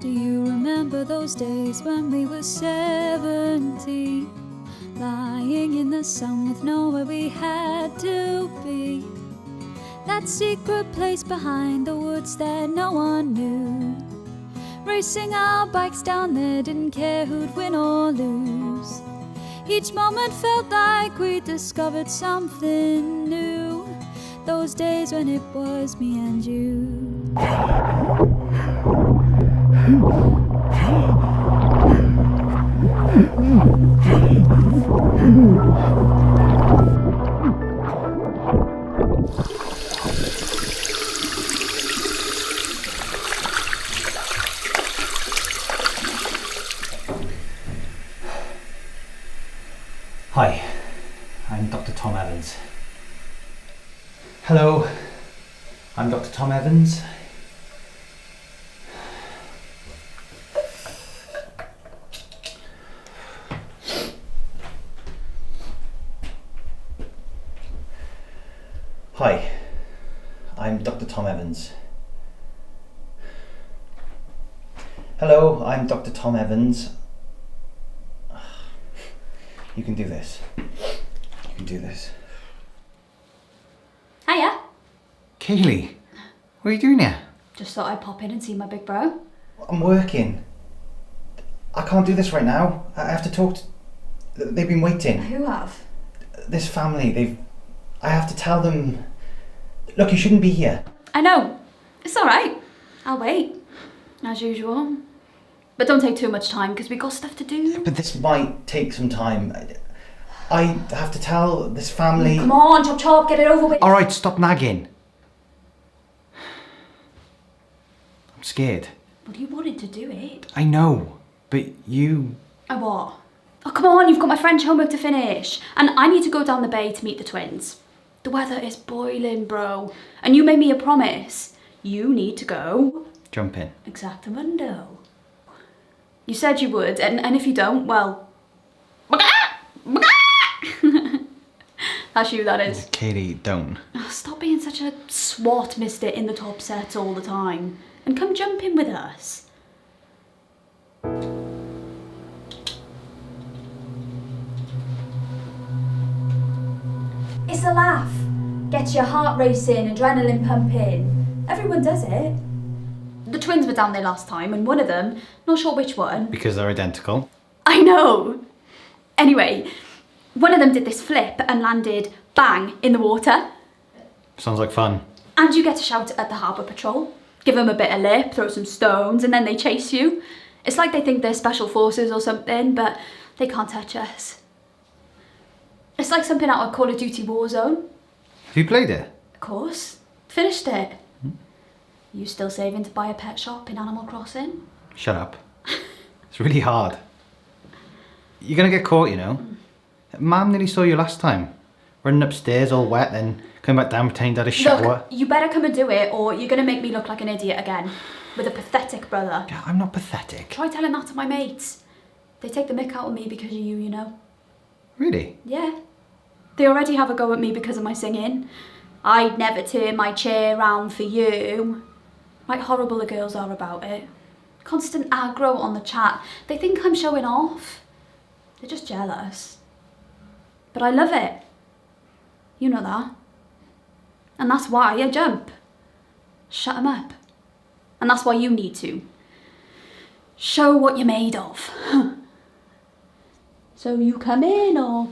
Do you remember those days when we were 17? Lying in the sun with nowhere we had to be. That secret place behind the woods that no one knew. Racing our bikes down there, didn't care who'd win or lose. Each moment felt like we discovered something new. Those days when it was me and you. Hi, I'm Dr. Tom Evans. Hello, I'm Dr. Tom Evans. Hi, I'm Dr. Tom Evans. Hello, I'm Dr. Tom Evans. You can do this. You can do this. Hiya. Kaylee, what are you doing here? Just thought I'd pop in and see my big bro. I'm working. I can't do this right now. I have to talk to... They've been waiting. Who have? This family, I have to tell them... Look, you shouldn't be here. I know. It's alright. I'll wait. As usual. But don't take too much time because we got stuff to do. But this might take some time. I have to tell this family... Come on, chop chop, get it over with. Alright, stop nagging. I'm scared. Well, you wanted to do it. I know, but you... I what? Oh, come on, you've got my French homework to finish. And I need to go down the bay to meet the twins. The weather is boiling, bro. And you made me a promise. You need to go... Jump in. Exactamundo. You said you would, and if you don't, well... That's you, that is. Katie, don't. Oh, stop being such a swat mister in the top sets all the time. And come jump in with us. It's a laugh. Gets your heart racing, adrenaline pumping. Everyone does it. The twins were down there last time, and one of them, not sure which one. Because they're identical. I know. Anyway, one of them did this flip and landed bang in the water. Sounds like fun. And you get to shout at the Harbour patrol. Give them a bit of lip, throw some stones, and then they chase you. It's like they think they're special forces or something, but they can't touch us. It's like something out of Call of Duty Warzone. Have you played it? Of course. Finished it. You still saving to buy a pet shop in Animal Crossing? Shut up. It's really hard. You're gonna get caught, you know. Mum nearly saw you last time. Running upstairs all wet, then coming back down pretending to have a shower. Look, you better come and do it, or you're gonna make me look like an idiot again. With a pathetic brother. Yeah, I'm not pathetic. Try telling that to my mates. They take the mick out of me because of you, you know. Really? Yeah. They already have a go at me because of my singing. I'd never turn my chair round for you. Like horrible the girls are about it. Constant aggro on the chat. They think I'm showing off. They're just jealous. But I love it. You know that. And that's why I jump. Shut 'em up. And that's why you need to. Show what you're made of. So you come in, or...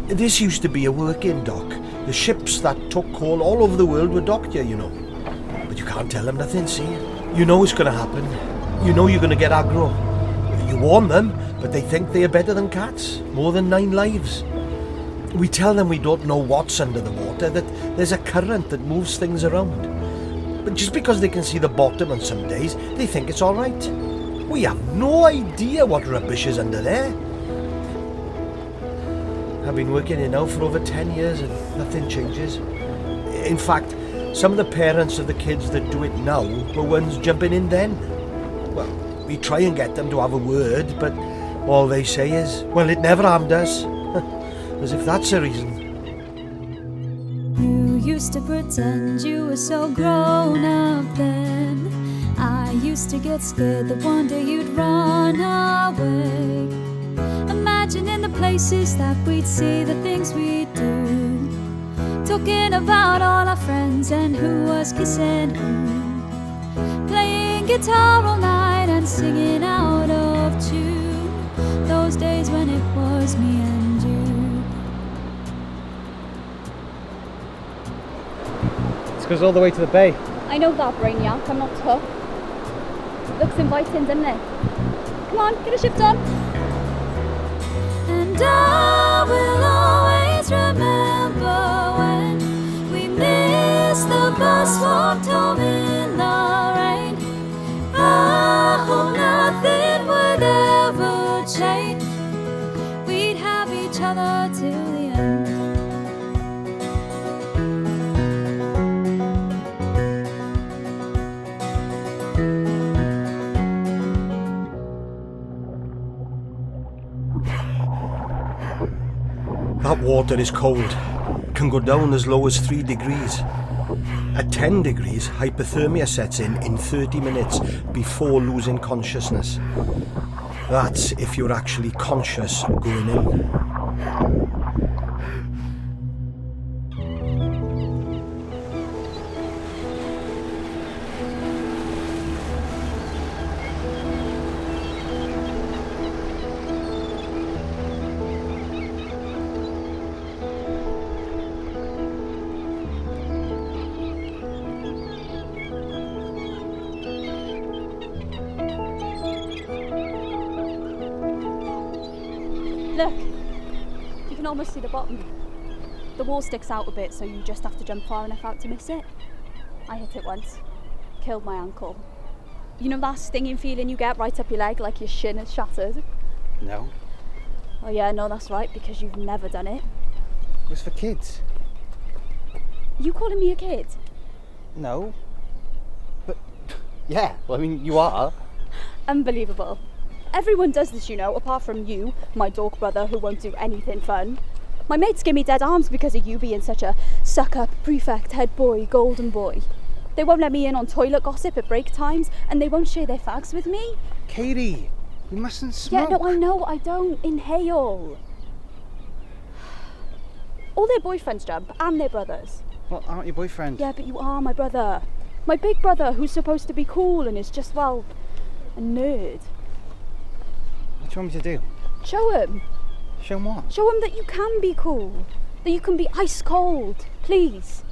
This used to be a working dock. The ships that took coal all over the world were docked here, you know. But you can't tell them nothing, see? You know it's going to happen. You know you're going to get aggro. You warn them, but they think they are better than cats. More than 9 lives. We tell them we don't know what's under the water, that there's a current that moves things around. But just because they can see the bottom on some days, they think it's all right. We have no idea what rubbish is under there. I've been working here now for over 10 years and nothing changes. In fact, Some of the parents of the kids that do it now were ones jumping in then. Well, we try and get them to have a word, but all they say is, well, it never harmed us. As if that's a reason. You used to pretend you were so grown up then. I used to get scared that one day you'd run away. Imagining the places that we'd see, the things we'd do. Talking about all our friends and who was kissing who. Playing guitar all night and singing out of tune. Those days when it was me and you. This goes all the way to the bay. I know that, Brainiac, I'm not tough. Looks inviting, doesn't it? Come on, get a shift on. And I will always remember when we missed the bus, walked home in the rain. I hope nothing would ever change. We'd have each other till the end. That water is cold. Can go down as low as 3 degrees. At 10 degrees, hypothermia sets in 30 minutes before losing consciousness. That's if you're actually conscious going in. Look, you can almost see the bottom. The wall sticks out a bit, so you just have to jump far enough out to miss it. I hit it once, killed my ankle. You know that stinging feeling you get right up your leg, like your shin is shattered? No. Oh yeah, no, that's right, because you've never done it. It was for kids. You calling me a kid? No. But, yeah, well, I mean, you are. Unbelievable. Everyone does this, you know, apart from you, my dork brother who won't do anything fun. My mates give me dead arms because of you being such a suck-up, prefect, head boy, golden boy. They won't let me in on toilet gossip at break times, and they won't share their fags with me. Katie, you mustn't smoke. Yeah, no, I know, I don't. Inhale. All their boyfriends jump, and their brothers. Well, aren't your boyfriend? Yeah, but you are my brother. My big brother who's supposed to be cool and is just, well, a nerd. What do you want me to do? Show him. Show him what? Show him that you can be cool. That you can be ice cold. Please.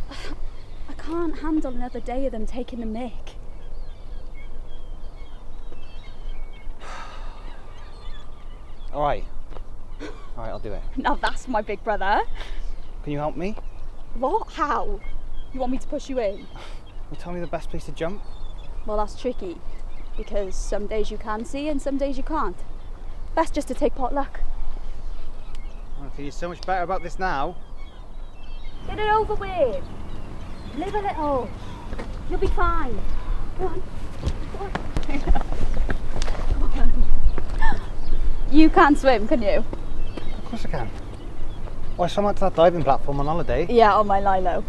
I can't handle another day of them taking the mick. Alright, I'll do it. Now that's my big brother. Can you help me? What? How? You want me to push you in? Well, tell me the best place to jump. Well, that's tricky. Because some days you can see and some days you can't. Best just to take potluck. Okay, you're so much better about this now. Get it over with. Live a little. You'll be fine. Go on. Go on. Come on. You can't swim, can you? Of course I can. Well, I swam out to that diving platform on holiday. Yeah, on my lilo.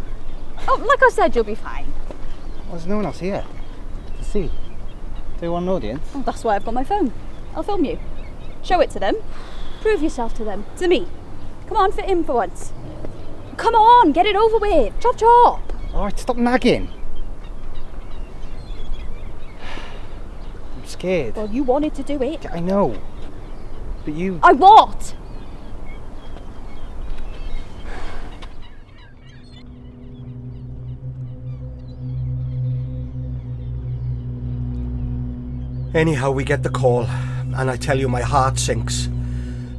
Oh, like I said, you'll be fine. Well, there's no one else here to see. Do you want an audience? Oh, that's why I've got my phone. I'll film you. Show it to them. Prove yourself to them. To me. Come on, fit in for once. Come on, get it over with. Chop chop. Alright, stop nagging. I'm scared. Well, you wanted to do it. I know. But you... I what? Anyhow, we get the call, and I tell you my heart sinks.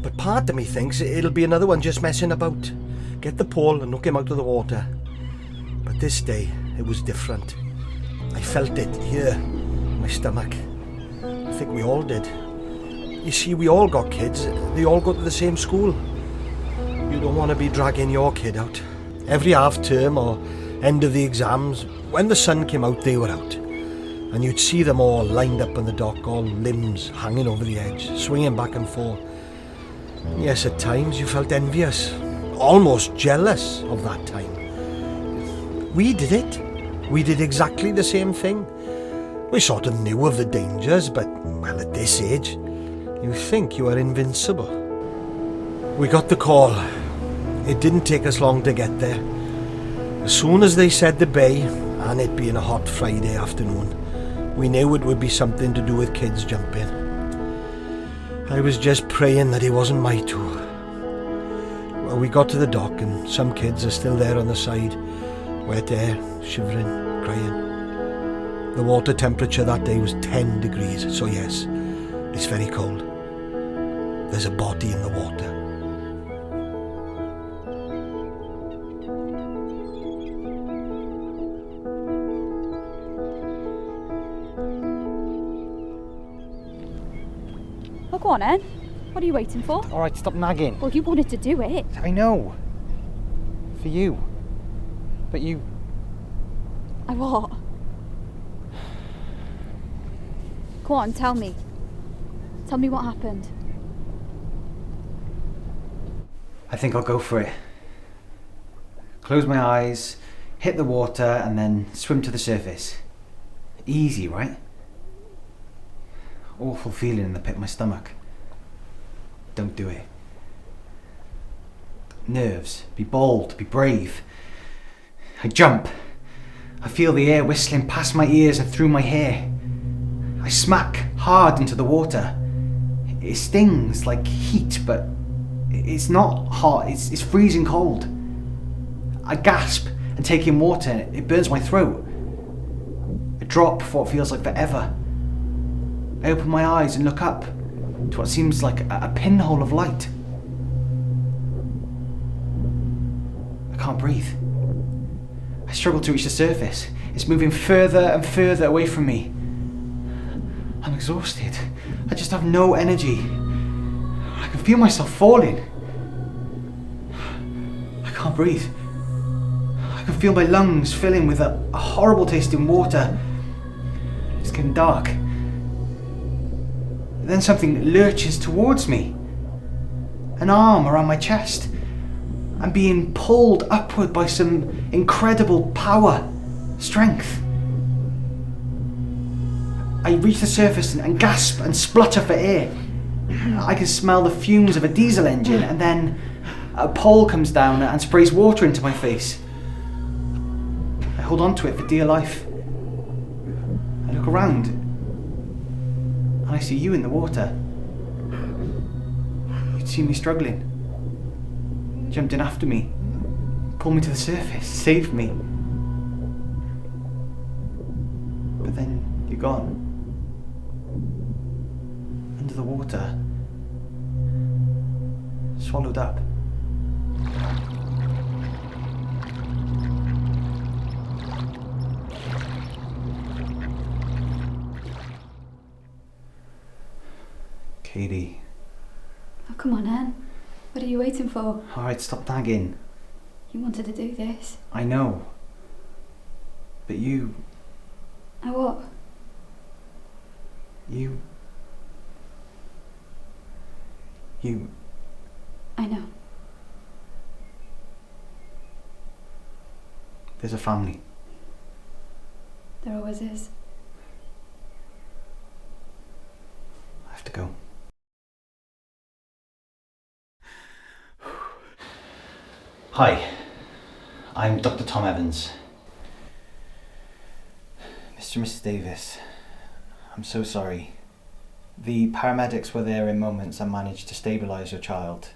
But part of me thinks it'll be another one just messing about. Get the pole and knock him out of the water. But this day, it was different. I felt it here, in my stomach. I think we all did. You see, we all got kids. They all go to the same school. You don't want to be dragging your kid out. Every half term or end of the exams, when the sun came out, they were out. And you'd see them all lined up on the dock, all limbs hanging over the edge, swinging back and forth. Yes, at times you felt envious, almost jealous of that time. We did it. We did exactly the same thing. We sort of knew of the dangers, but, well, at this age, you think you are invincible. We got the call. It didn't take us long to get there. As soon as they said the bay, and it being a hot Friday afternoon, we knew it would be something to do with kids jumping. I was just praying that it wasn't my tour. Well, we got to the dock and some kids are still there on the side, wet air, shivering, crying. The water temperature that day was 10 degrees, so yes, it's very cold. There's a body in the water. Well, go on then. What are you waiting for? Alright, stop nagging. Well, you wanted to do it. I know. For you. But you... I what? Go on, tell me. Tell me what happened. I think I'll go for it. Close my eyes, hit the water, and then swim to the surface. Easy, right? Awful feeling in the pit of my stomach. Don't do it. Nerves. Be bold. Be brave. I jump. I feel the air whistling past my ears and through my hair. I smack hard into the water. It stings like heat, but it's not hot. It's freezing cold. I gasp and take in water. It burns my throat. I drop for what feels like forever. I open my eyes and look up to what seems like a pinhole of light. I can't breathe. I struggle to reach the surface. It's moving further and further away from me. I'm exhausted. I just have no energy. I can feel myself falling. I can't breathe. I can feel my lungs filling with a horrible tasting water. It's getting dark. Then something lurches towards me. An arm around my chest. I'm being pulled upward by some incredible power, strength. I reach the surface and gasp and splutter for air. I can smell the fumes of a diesel engine, and then a pole comes down and sprays water into my face. I hold on to it for dear life. I look around and I see you in the water. You'd seen me struggling. Jumped in after me, pulled me to the surface, saved me. But then you're gone. Under the water. Swallowed up. Katie. Oh, come on, Anne. What are you waiting for? Alright, stop nagging. You wanted to do this. I know. But you... Oh, what? You... I know. There's a family. There always is. I have to go. Hi, I'm Dr. Tom Evans. Mr. and Mrs. Davis, I'm so sorry. The paramedics were there in moments and managed to stabilise your child.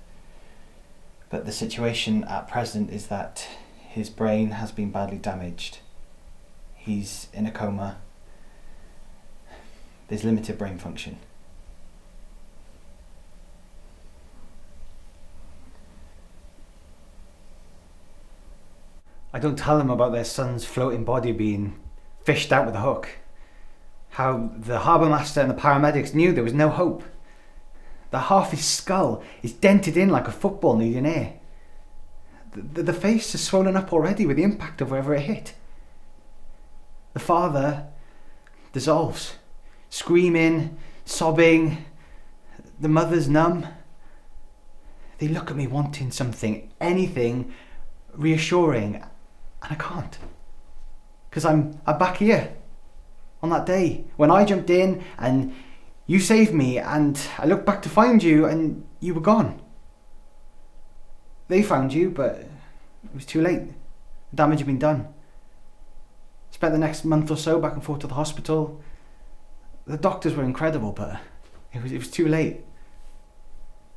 But the situation at present is that his brain has been badly damaged. He's in a coma. There's limited brain function. I don't tell them about their son's floating body being fished out with a hook. How the harbour master and the paramedics knew there was no hope. That half his skull is dented in like a football needing air. The face is swollen up already with the impact of wherever it hit. The father dissolves, screaming, sobbing. The mother's numb. They look at me wanting something, anything reassuring, and I can't. Because I'm back here on that day when I jumped in and you saved me, and I looked back to find you and you were gone. They found you, but it was too late. The damage had been done. Spent the next month or so back and forth to the hospital. The doctors were incredible, but it was too late.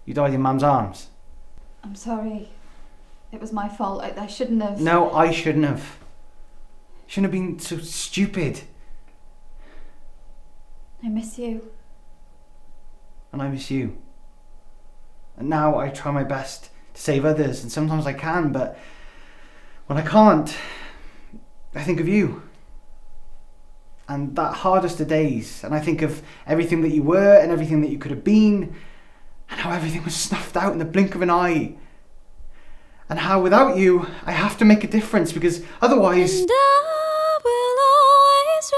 You died in Mum's arms. I'm sorry. It was my fault. I shouldn't have... No, I shouldn't have. Shouldn't have been so stupid. I miss you. And I miss you. And now I try my best to save others, and sometimes I can, but when I can't, I think of you. And that hardest of days, and I think of everything that you were and everything that you could have been, and how everything was snuffed out in the blink of an eye. And how without you, I have to make a difference, because otherwise... And I will always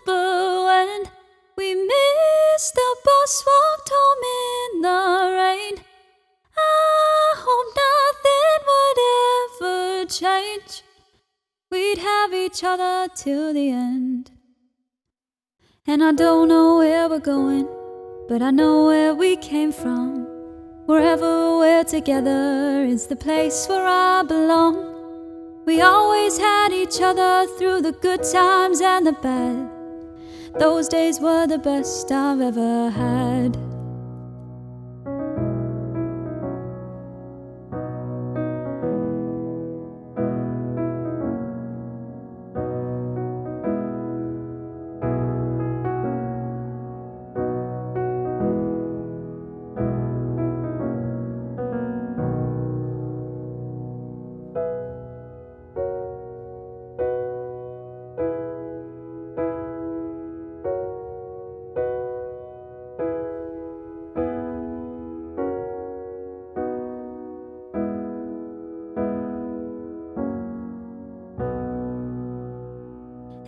remember when we missed the bus, walked home in the rain. I hope nothing would ever change. We'd have each other till the end. And I don't know where we're going, but I know where we came from. Wherever we're together is the place where I belong. We always had each other through the good times and the bad. Those days were the best I've ever had.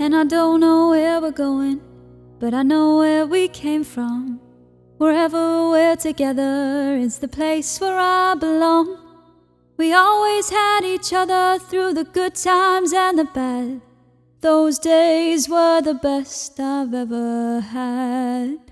And I don't know where we're going, but I know where we came from. Wherever we're together is the place where I belong. We always had each other through the good times and the bad. Those days were the best I've ever had.